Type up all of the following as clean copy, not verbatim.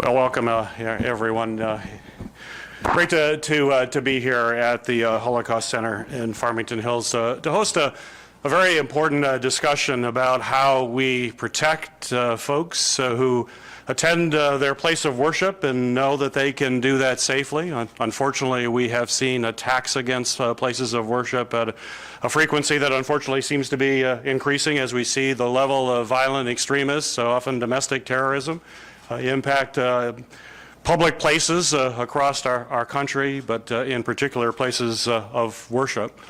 Well, welcome everyone. Great to be here at the Holocaust Center in Farmington Hills to host a very important discussion about how we protect folks who attend their place of worship and know that they can do that safely. Unfortunately, we have seen attacks against places of worship at a frequency that unfortunately seems to be increasing as we see the level of violent extremists, often domestic terrorism, impact public places across our country, but in particular places of worship.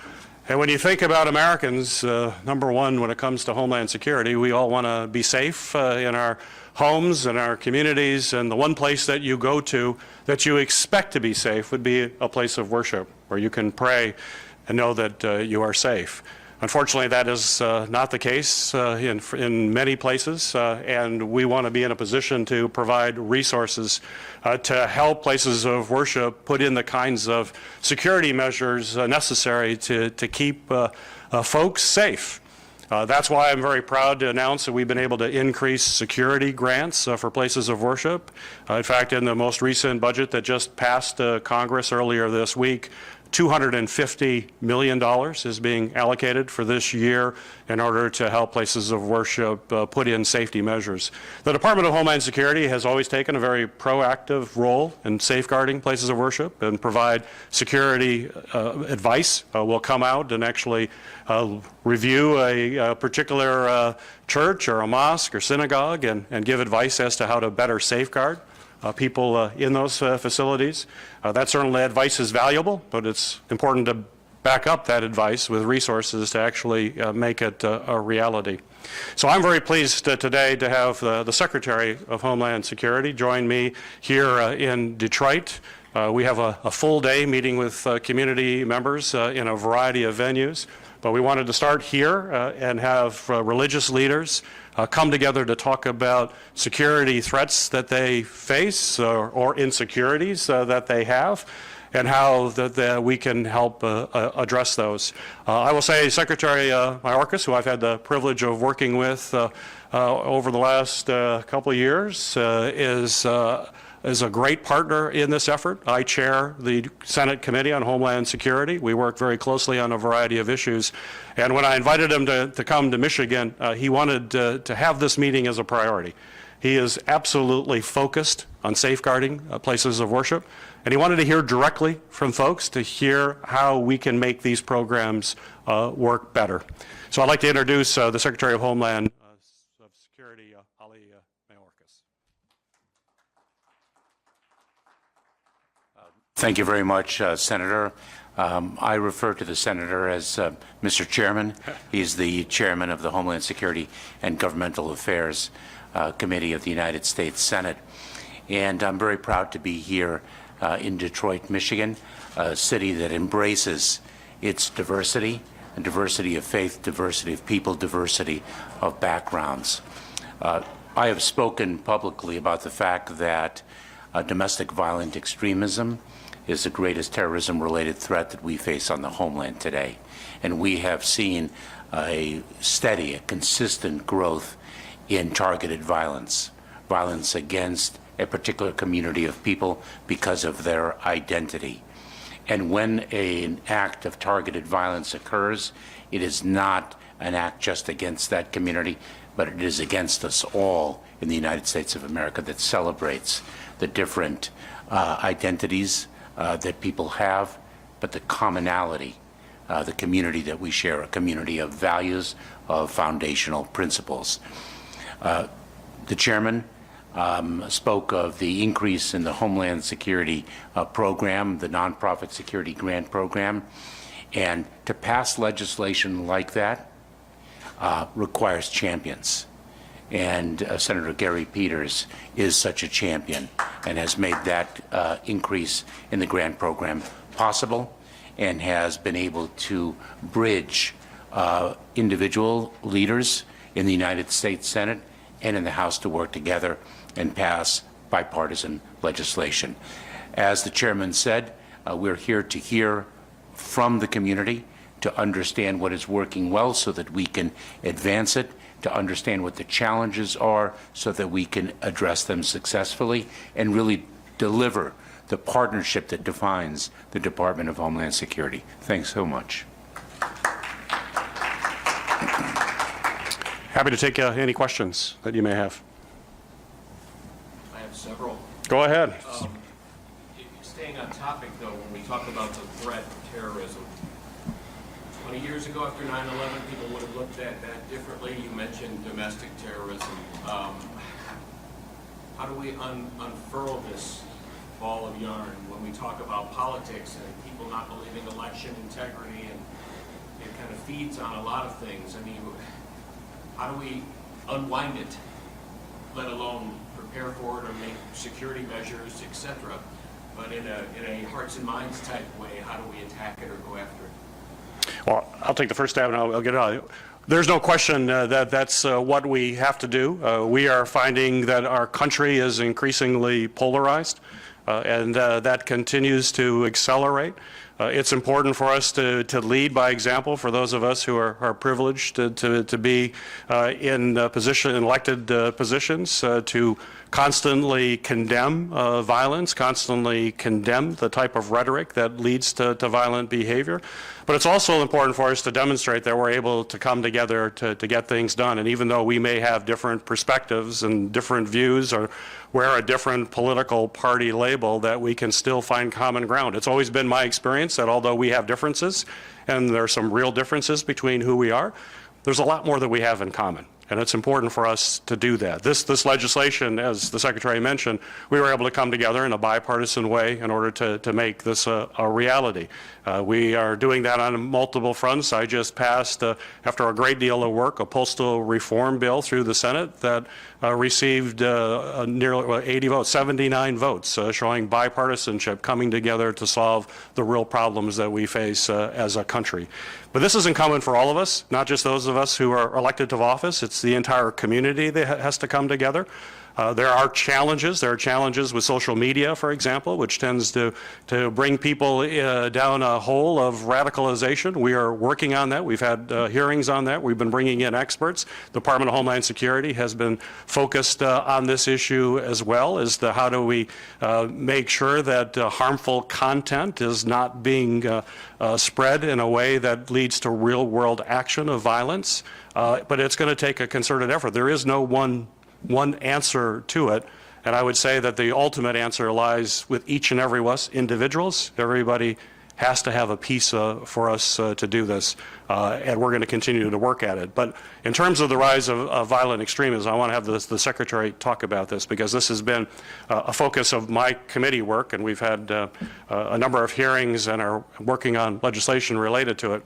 And when you think about Americans, number one, when it comes to Homeland Security, we all want to be safe in our homes and our communities, and the one place that you go to that you expect to be safe would be a place of worship where you can pray and know that you are safe. Unfortunately, that is not the case in many places, and we want to be in a position to provide resources to help places of worship put in the kinds of security measures necessary to keep folks safe. That's why I'm very proud to announce that we've been able to increase security grants for places of worship. In fact, in the most recent budget that just passed Congress earlier this week, $250 million is being allocated for this year in order to help places of worship put in safety measures. The Department of Homeland Security has always taken a very proactive role in safeguarding places of worship and provide security advice. We'll come out and actually review a particular church or a mosque or synagogue and give advice as to how to better safeguard people in those facilities. That certainly advice is valuable, but it's important to back up that advice with resources to actually make it a reality. So I'm very pleased today to have the Secretary of Homeland Security join me here in Detroit. We have a full day meeting with community members in a variety of venues, but we wanted to start here and have religious leaders come together to talk about security threats that they face or insecurities that they have, and how we can help address those. I will say Secretary Mayorkas, who I've had the privilege of working with over the last couple of years, is a great partner in this effort. I chair the Senate Committee on Homeland Security. We work very closely on a variety of issues. And when I invited him to come to Michigan, he wanted to have this meeting as a priority. He is absolutely focused on safeguarding places of worship, and he wanted to hear directly from folks to hear how we can make these programs work better. So I'd like to introduce the Secretary of Homeland Security, Alejandro Mayorkas. Thank you very much, Senator. I refer to the Senator as Mr. Chairman. He's the Chairman of the Homeland Security and Governmental Affairs Committee of the United States Senate. And I'm very proud to be here in Detroit, Michigan, a city that embraces its diversity, and diversity of faith, diversity of people, diversity of backgrounds. I have spoken publicly about the fact that domestic violent extremism is the greatest terrorism-related threat that we face on the homeland today. And we have seen a steady, a consistent growth in targeted violence, violence against a particular community of people because of their identity. And when an act of targeted violence occurs, it is not an act just against that community, but it is against us all in the United States of America that celebrates the different identities that people have, but the commonality, the community that we share, a community of values, of foundational principles. The Chairman spoke of the increase in the Homeland Security program, the Nonprofit Security Grant Program, and to pass legislation like that requires champions. And Senator Gary Peters is such a champion and has made that increase in the grant program possible and has been able to bridge individual leaders in the United States Senate and in the House to work together and pass bipartisan legislation. As the Chairman said, we're here to hear from the community to understand what is working well so that we can advance it to understand what the challenges are so that we can address them successfully and really deliver the partnership that defines the Department of Homeland Security. Thanks so much. Happy to take any questions that you may have. I have several. Go ahead. Staying on topic, though, when we talk about the threat of terrorism, 20 years ago after 9/11, people would have looked at that differently. You mentioned domestic terrorism. How do we unfurl this ball of yarn when we talk about politics and people not believing election integrity, and it kind of feeds on a lot of things? I mean, how do we unwind it, let alone prepare for it or make security measures, etc.? But in a hearts and minds type way, how do we attack it or go after it? Well, I'll take the first stab and I'll get it out. There's no question that that's what we have to do. We are finding that our country is increasingly polarized, and that continues to accelerate. It's important for us to lead by example for those of us who are privileged to be in elected positions, to constantly condemn violence, constantly condemn the type of rhetoric that leads to violent behavior. But it's also important for us to demonstrate that we're able to come together to get things done. And even though we may have different perspectives and different views or wear a different political party label, that we can still find common ground. It's always been my experience that although we have differences, and there are some real differences between who we are, there's a lot more that we have in common. And it's important for us to do that. This legislation, as the Secretary mentioned, we were able to come together in a bipartisan way in order to make this a reality. We are doing that on multiple fronts. I just passed, after a great deal of work, a postal reform bill through the Senate that received nearly 80 votes, 79 votes, showing bipartisanship coming together to solve the real problems that we face as a country. But this is incumbent for all of us, not just those of us who are elected to office. It's the entire community that has to come together. There are challenges. There are challenges with social media, for example, which tends to bring people down a hole of radicalization. We are working on that. We've had hearings on that. We've been bringing in experts. The Department of Homeland Security has been focused on this issue as well, as to how do we make sure that harmful content is not being spread in a way that leads to real-world action of violence. But it's going to take a concerted effort. There is no one answer to it, and I would say that the ultimate answer lies with each and every us individuals. Everybody has to have a piece for us to do this, and we're going to continue to work at it. But in terms of the rise of violent extremism, I want to have the Secretary talk about this, because this has been a focus of my committee work, and we've had a number of hearings and are working on legislation related to it.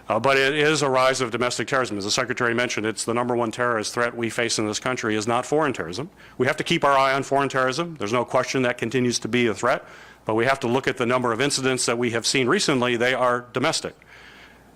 But it is a rise of domestic terrorism. As the Secretary mentioned, it's the #1 terrorist threat we face in this country is not foreign terrorism. We have to keep our eye on foreign terrorism. There's no question that continues to be a threat. But we have to look at the number of incidents that we have seen recently. They are domestic.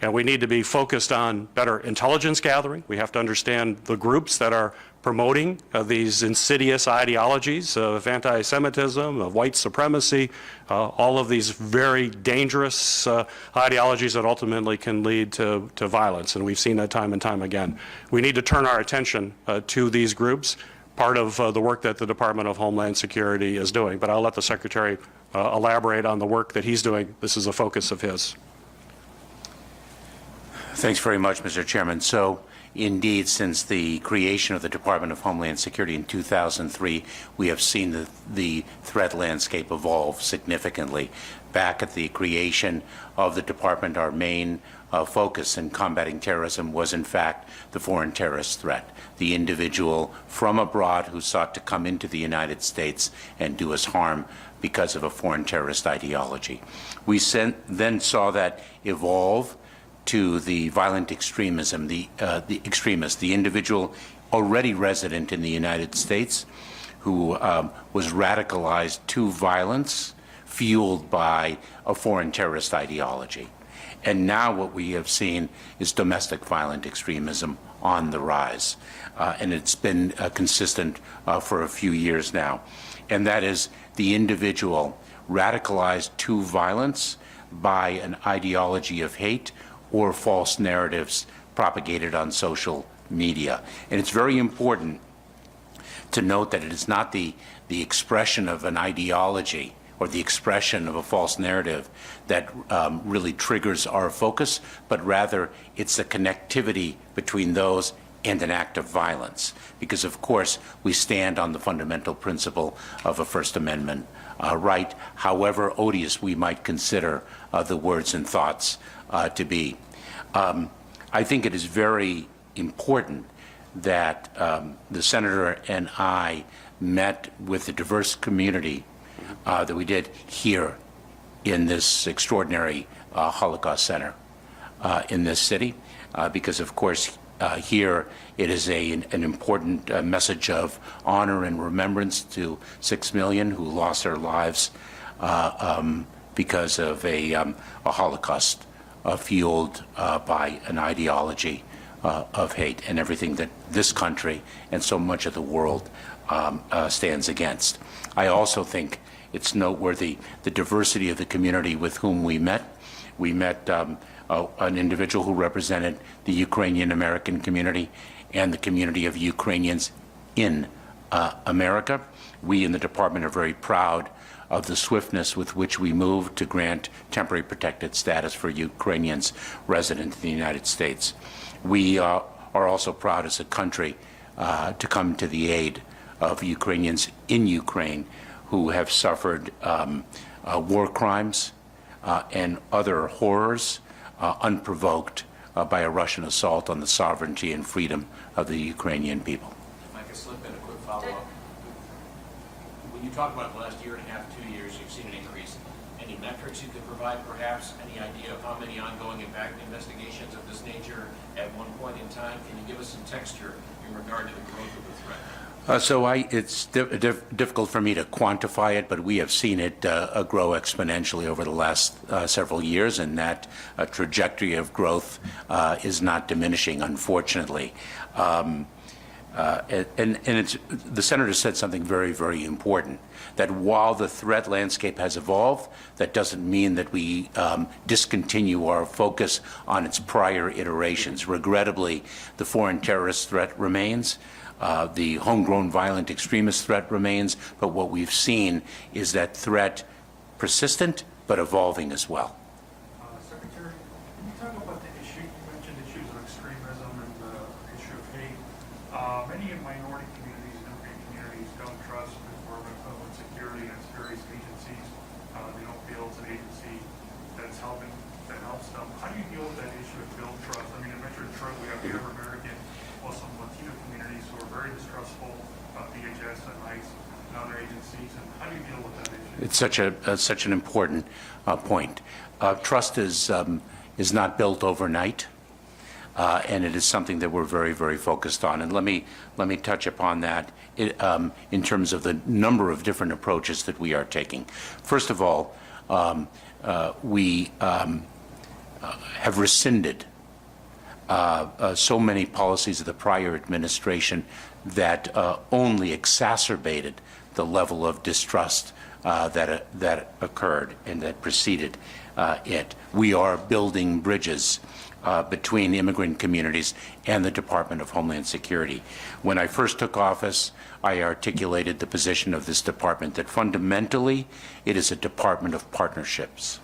And we need to be focused on better intelligence gathering. We have to understand the groups that are promoting these insidious ideologies of anti-Semitism, of white supremacy, all of these very dangerous ideologies that ultimately can lead to violence. And we've seen that time and time again. We need to turn our attention to these groups, part of the work that the Department of Homeland Security is doing. But I'll let the Secretary elaborate on the work that he's doing. This is a focus of his. Thanks very much, Mr. Chairman. So, indeed, since the creation of the Department of Homeland Security in 2003, we have seen the threat landscape evolve significantly. Back at the creation of the department, our main focus in combating terrorism was, in fact, the foreign terrorist threat, the individual from abroad who sought to come into the United States and do us harm because of a foreign terrorist ideology. We then saw that evolve to the violent extremism, the extremist, the individual already resident in the United States who was radicalized to violence, fueled by a foreign terrorist ideology. And now what we have seen is domestic violent extremism on the rise. And it's been consistent for a few years now. And that is the individual radicalized to violence by an ideology of hate or false narratives propagated on social media. And it's very important to note that it is not the expression of an ideology or the expression of a false narrative that really triggers our focus, but rather it's the connectivity between those and an act of violence. Because, of course, we stand on the fundamental principle of a First Amendment right, however odious we might consider the words and thoughts to be. I think it is very important that the Senator and I met with the diverse community that we did here in this extraordinary Holocaust Center in this city, because, of course, here it is an important message of honor and remembrance to 6 million who lost their lives because of a Holocaust fueled by an ideology of hate and everything that this country and so much of the world stands against. I also think it's noteworthy the diversity of the community with whom we met. We met an individual who represented the Ukrainian American community and the community of Ukrainians in America. We in the department are very proud of the swiftness with which we moved to grant temporary protected status for Ukrainians resident in the United States. We are also proud as a country to come to the aid of Ukrainians in Ukraine who have suffered war crimes and other horrors unprovoked by a Russian assault on the sovereignty and freedom of the Ukrainian people. If I could slip in a quick follow-up. When you talk about the last year and a half, 2 years, you've seen an increase. Any metrics you could provide, perhaps? Any idea of how many ongoing impact investigations of this nature at one point in time? Can you give us some texture in regard to the growth of the threat? It's difficult for me to quantify it, but we have seen it grow exponentially over the last several years, and that trajectory of growth is not diminishing, unfortunately. And the Senator said something very, very important, that while the threat landscape has evolved, that doesn't mean that we discontinue our focus on its prior iterations. Regrettably, the foreign terrorist threat remains. The homegrown violent extremist threat remains, but what we've seen is that threat persistent but evolving as well. Secretary, can you talk about the issue, you mentioned issues of extremism and the issue of hate. Many minority communities and immigrant communities don't trust the Department of Homeland Security and its various agencies. They don't feel it's an agency that helps them. How do you deal with that issue of build trust? I mean, in Metro Detroit, we have Native American, some Latino communities who are very distrustful of DHS and ICE and other agencies, and how do you deal with that issue? It's such an important point. Trust is not built overnight, and it is something that we're very, very focused on. And let me touch upon that in terms of the number of different approaches that we are taking. First of all, we have rescinded so many policies of the prior administration that only exacerbated the level of distrust that occurred and that preceded it. We are building bridges between immigrant communities and the Department of Homeland Security. When I first took office, I articulated the position of this department that fundamentally it is a department of partnerships,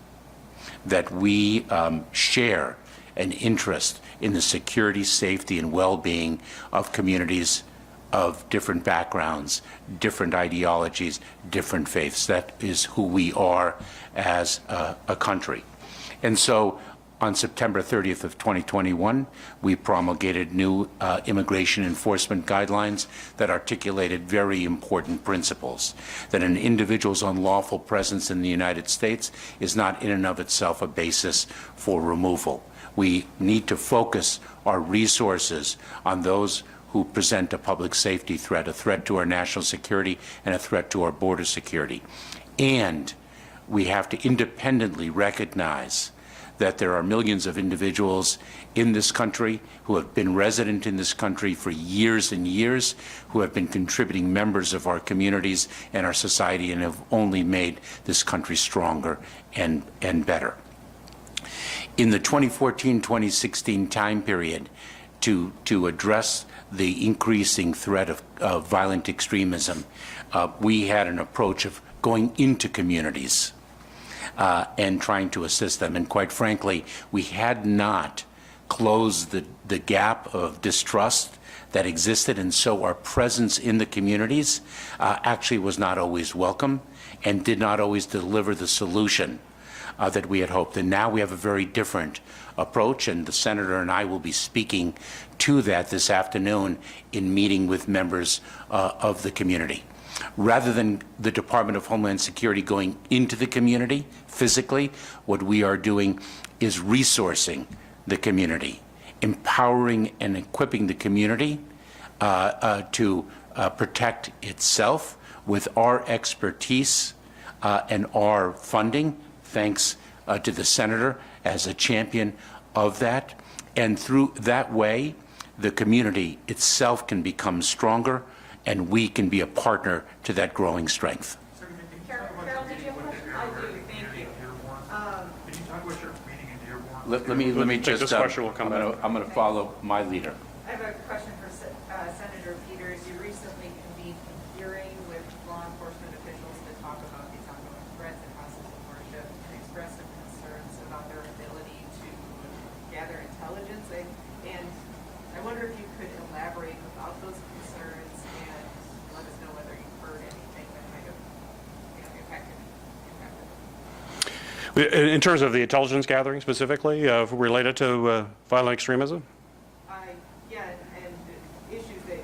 that we share an interest in the security, safety, and well-being of communities of different backgrounds, different ideologies, different faiths. That is who we are as a country. And so on September 30th of 2021, we promulgated new immigration enforcement guidelines that articulated very important principles, that an individual's unlawful presence in the United States is not in and of itself a basis for removal. We need to focus our resources on those who present a public safety threat, a threat to our national security, and a threat to our border security. And we have to independently recognize that there are millions of individuals in this country who have been resident in this country for years and years, who have been contributing members of our communities and our society and have only made this country stronger and better. In the 2014-2016 time period, to address the increasing threat of violent extremism, we had an approach of going into communities and trying to assist them. And quite frankly, we had not closed the gap of distrust that existed, and so our presence in the communities actually was not always welcome and did not always deliver the solution that we had hoped. And now we have a very different approach, and the Senator and I will be speaking to that this afternoon in meeting with members of the community. Rather than the Department of Homeland Security going into the community physically, what we are doing is resourcing the community, empowering and equipping the community to protect itself with our expertise and our funding, thanks to the Senator as a champion of that. And through that way, the community itself can become stronger, and we can be a partner to that growing strength. Carol, did you have a question? I do, thank you. Can you talk about your meeting in Dearborn? Let me think just. this question will come I'm going to follow my leader. I have a question for Senator Peters. You recently convened a hearing with law enforcement officials to talk about these ongoing threats and houses of worship and express some concerns about their ability to gather intelligence. And I wonder if you could elaborate about those concerns and let us know whether you've heard anything that might have impacted them. In terms of the intelligence gathering specifically, related to violent extremism? Yeah, and issues that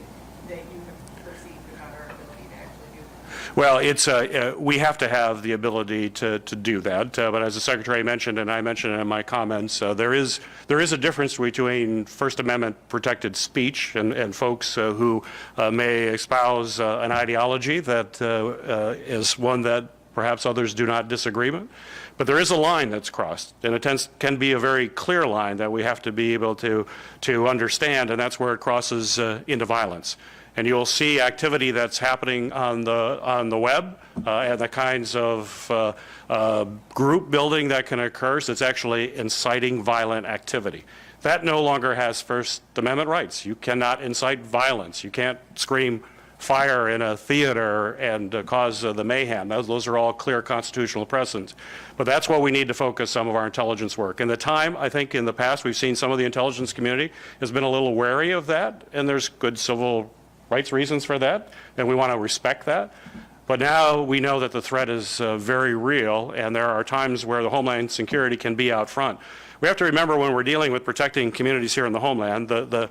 you have perceived about our ability to actually do that. Well, we have to have the ability to do that. But as the Secretary mentioned, and I mentioned in my comments, there is a difference between First Amendment protected speech and folks who may espouse an ideology that is one that perhaps others do not disagree with. But there is a line that's crossed, and it can be a very clear line that we have to be able to understand, and that's where it crosses into violence. And you'll see activity that's happening on the web and the kinds of group building that can occur that's actually inciting violent activity. That no longer has First Amendment rights. You cannot incite violence. You can't scream fire in a theater and cause the mayhem. Those are all clear constitutional precedents. But that's what we need to focus some of our intelligence work. And the time, I think in the past, we've seen some of the intelligence community has been a little wary of that, and there's good civil rights reasons for that, and we want to respect that. But now we know that the threat is very real, and there are times where the Homeland Security can be out front. We have to remember when we're dealing with protecting communities here in the homeland, the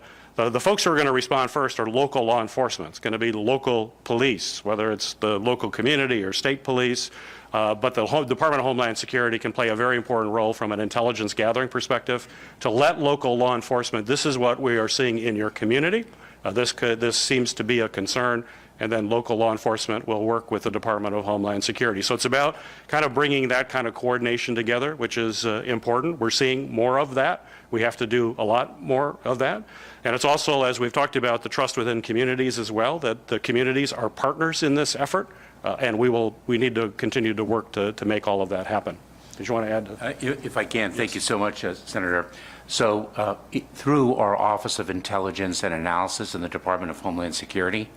folks who are going to respond first are local law enforcement. It's going to be local police, whether it's the local community or state police. But the Department of Homeland Security can play a very important role from an intelligence gathering perspective to let local law enforcement, this is what we are seeing in your community. This seems to be a concern, and then local law enforcement will work with the Department of Homeland Security. So it's about kind of bringing that kind of coordination together, which is important. We're seeing more of that. We have to do a lot more of that. And it's also, as we've talked about, the trust within communities as well, that the communities are partners in this effort, and we need to continue to work to make all of that happen. Did you want to add? If I can, thank you so much, Senator. So through our Office of Intelligence and Analysis in the Department of Homeland Security,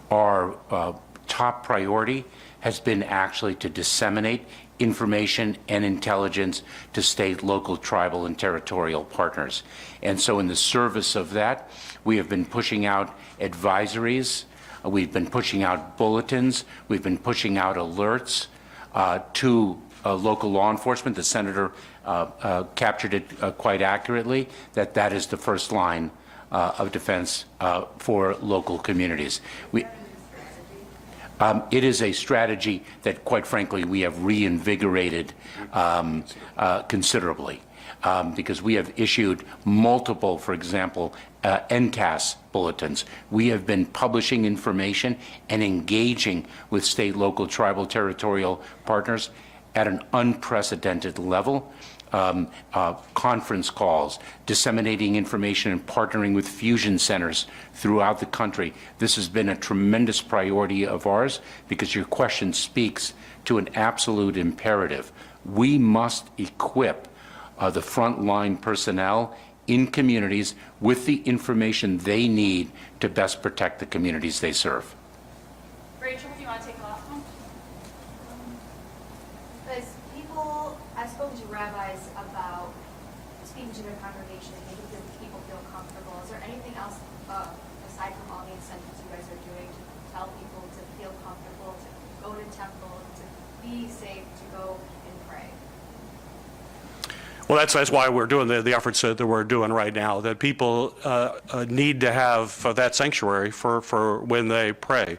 our top priority has been actually to disseminate information and intelligence to state, local, tribal, and territorial partners. And so in the service of that, we have been pushing out advisories, we've been pushing out bulletins, we've been pushing out alerts to local law enforcement. The Senator captured it quite accurately, that is the first line of defense for local communities. It is a strategy that, quite frankly, we have reinvigorated considerably because we have issued multiple, for example, NTAS bulletins. We have been publishing information and engaging with state, local, tribal, territorial partners at an unprecedented level. Conference calls, disseminating information and partnering with fusion centers throughout the country. This has been a tremendous priority of ours because your question speaks to an absolute imperative. We must equip the frontline personnel in communities with the information they need to best protect the communities they serve. Rachel, do you want to take the last one? Because people, I've spoken to rabbis about speaking to their congregation and making people feel comfortable. Is there anything else aside from all the incentives you guys are doing to tell people to feel comfortable, to go to temple, to be safe, to go and pray? Well, that's why we're doing the efforts that we're doing right now, that people need to have that sanctuary for when they pray.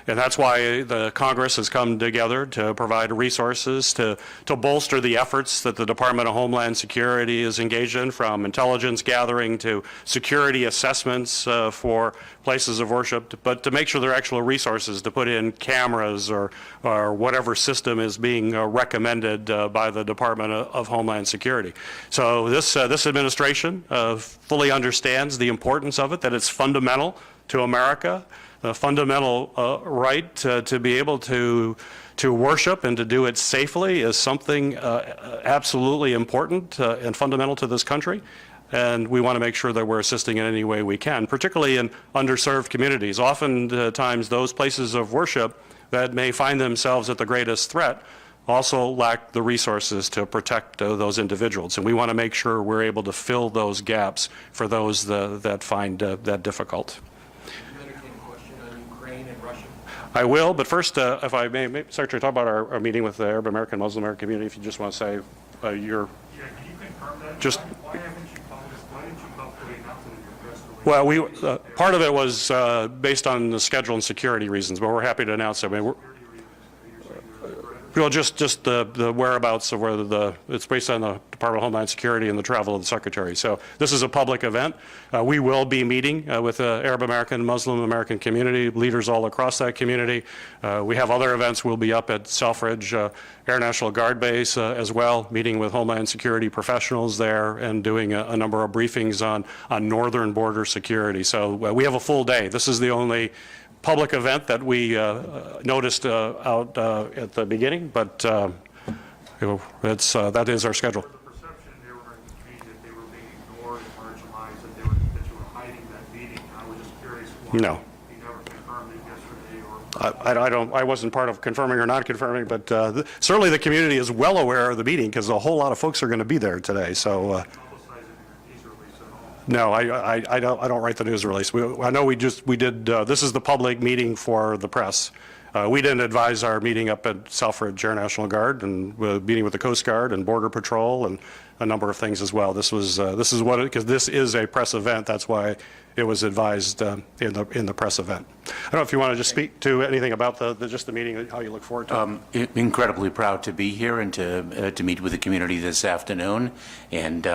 And that's why the Congress has come together to provide resources to bolster the efforts that the Department of Homeland Security is engaged in, from intelligence gathering to security assessments for places of worship, but to make sure there are actual resources to put in cameras or whatever system is being recommended by the Department of Homeland Security. So this administration fully understands the importance of it, that it's fundamental to America. The fundamental right to be able to worship and to do it safely is something absolutely important and fundamental to this country. And we want to make sure that we're assisting in any way we can, particularly in underserved communities. Oftentimes, those places of worship that may find themselves at the greatest threat also lack the resources to protect those individuals. And we want to make sure we're able to fill those gaps for those that find that difficult. I will, but first, if I may, Secretary, talk about our meeting with the Arab American, Muslim American community, if you just want to say your... Yeah, can you confirm that? Just... Why haven't you published, why didn't you publicly announce it in your press release? Well, part of it was based on the schedule and security reasons, but we're happy to announce it. I mean, well, just the whereabouts of where it's based on the Department of Homeland Security and the travel of the Secretary. So this is a public event. We will be meeting with the Arab American, Muslim American community, leaders all across that community. We have other events. We'll be up at Selfridge Air National Guard Base as well, meeting with Homeland Security professionals there and doing a number of briefings on northern border security. So we have a full day. This is the only public event that we noticed out at the beginning, but that is our schedule. The perception there were in the community that they were being ignored and marginalized, that you were hiding that meeting. I was just curious why No. you never confirmed it yesterday or... I wasn't part of confirming or not confirming, but certainly the community is well aware of the meeting because a whole lot of folks are going to be there today. So. Publicize it in your news release at all. No, I don't write the news release. I know we did, this is the public meeting for the press. We didn't advise our meeting up at Selfridge Air National Guard and meeting with the Coast Guard and Border Patrol and a number of things as well. This is because this is a press event. That's why it was advised in the press event. I don't know if you want to just speak to anything about just the meeting, how you look forward to it. Incredibly proud to be here and to meet with the community this afternoon. And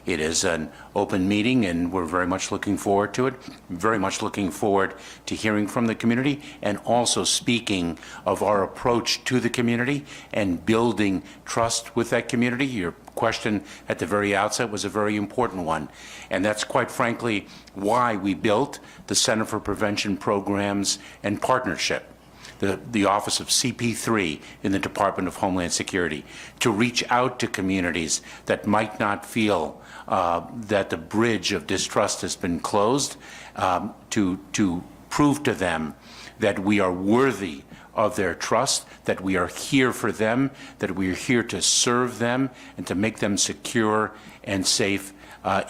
it is an open meeting, and we're very much looking forward to it. Very much looking forward to hearing from the community and also speaking of our approach to the community and building trust with that community. Your question at the very outset was a very important one. And that's quite frankly why we built the Center for Prevention Programs and Partnership, the Office of CP3 in the Department of Homeland Security, to reach out to communities that might not feel that the bridge of distrust has been closed, to prove to them that we are worthy of their trust, that we are here for them, that we are here to serve them and to make them secure and safe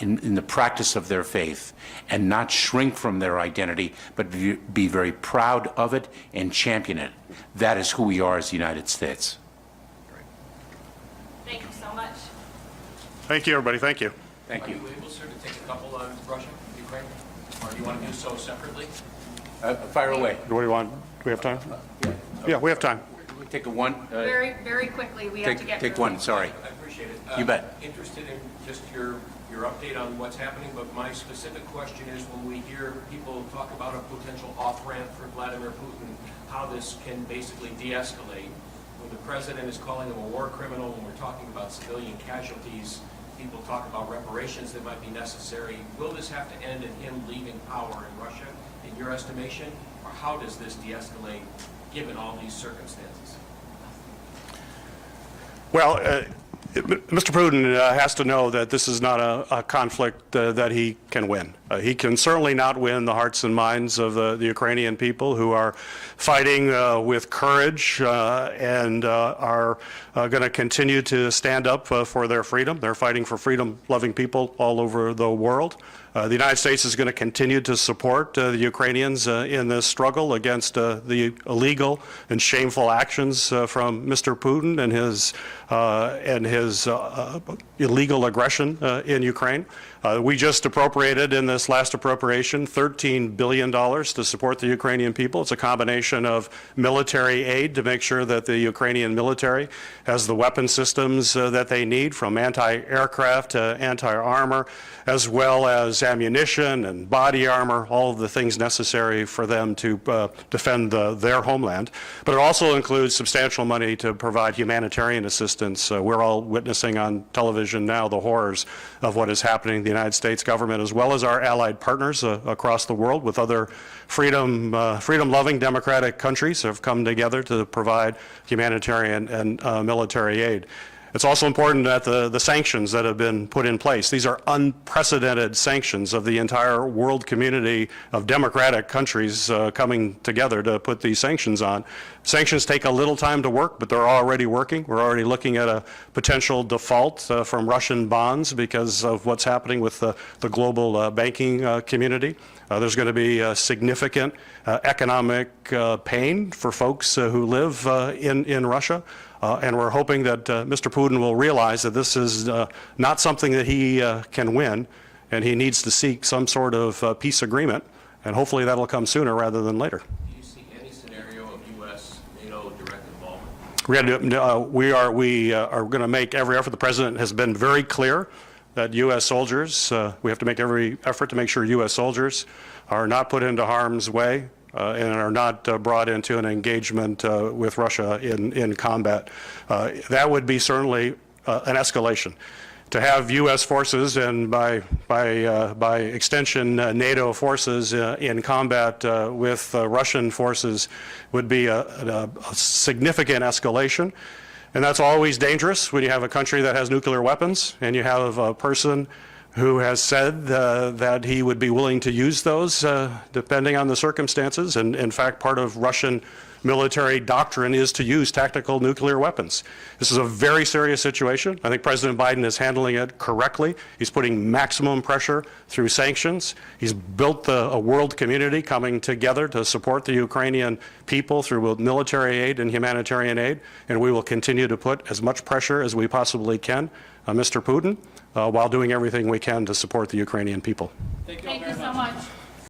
in the practice of their faith, and not shrink from their identity, but be very proud of it and champion it. That is who we are as the United States. Thank you so much. Thank you, everybody. Thank you. Thank you. Are you able, sir, to take a couple on Russia, Ukraine? Or do you want to do so separately? Fire away. What do you want? Do we have time? Yeah, we have time. Take a one. Very, very quickly, we have to get Take through. one, sorry. I appreciate it. You bet. Interested in just your update on what's happening, but my specific question is when we hear people talk about a potential off-ramp for Vladimir Putin, how this can basically de-escalate. When the president is calling him a war criminal, when we're talking about civilian casualties, people talk about reparations that might be necessary. Will this have to end in him leaving power in Russia, in your estimation? Or how does this de-escalate given all these circumstances? Well, Mr. Putin has to know that this is not a conflict that he can win. He can certainly not win the hearts and minds of the Ukrainian people who are fighting with courage and are going to continue to stand up for their freedom. They're fighting for freedom-loving people all over the world. The United States is going to continue to support the Ukrainians in this struggle against the illegal and shameful actions from Mr. Putin and his illegal aggression in Ukraine. We just appropriated in this last appropriation $13 billion to support the Ukrainian people. It's a combination of military aid to make sure that the Ukrainian military has the weapon systems that they need, from anti-aircraft to anti-armor, as well as ammunition and body armor, all of the things necessary for them to defend their homeland. But it also includes substantial money to provide humanitarian assistance. We're all witnessing on television now the horrors of what is happening in the United States government, as well as our allied partners across the world with other freedom-loving democratic countries have come together to provide humanitarian and military aid. It's also important that the sanctions that have been put in place, these are unprecedented sanctions of the entire world community of democratic countries coming together to put these sanctions on. Sanctions take a little time to work, but they're already working. We're already looking at a potential default from Russian bonds because of what's happening with the global banking community. There's going to be significant economic pain for folks who live in Russia. And we're hoping that Mr. Putin will realize that this is not something that he can win, and he needs to seek some sort of peace agreement, and hopefully that'll come sooner rather than later. Do you see any scenario of U.S. NATO direct involvement? We are going to make every effort. The President has been very clear that U.S. soldiers, we have to make every effort to make sure U.S. soldiers are not put into harm's way and are not brought into an engagement with Russia in combat. That would be certainly an escalation. To have U.S. forces and by extension NATO forces in combat with Russian forces would be a significant escalation. And that's always dangerous when you have a country that has nuclear weapons and you have a person who has said that he would be willing to use those depending on the circumstances. And in fact, part of Russian military doctrine is to use tactical nuclear weapons. This is a very serious situation. I think President Biden is handling it correctly. He's putting maximum pressure through sanctions. He's built a world community coming together to support the Ukrainian people through both military aid and humanitarian aid. And we will continue to put as much pressure as we possibly can on Mr. Putin while doing everything we can to support the Ukrainian people. Thank you so much.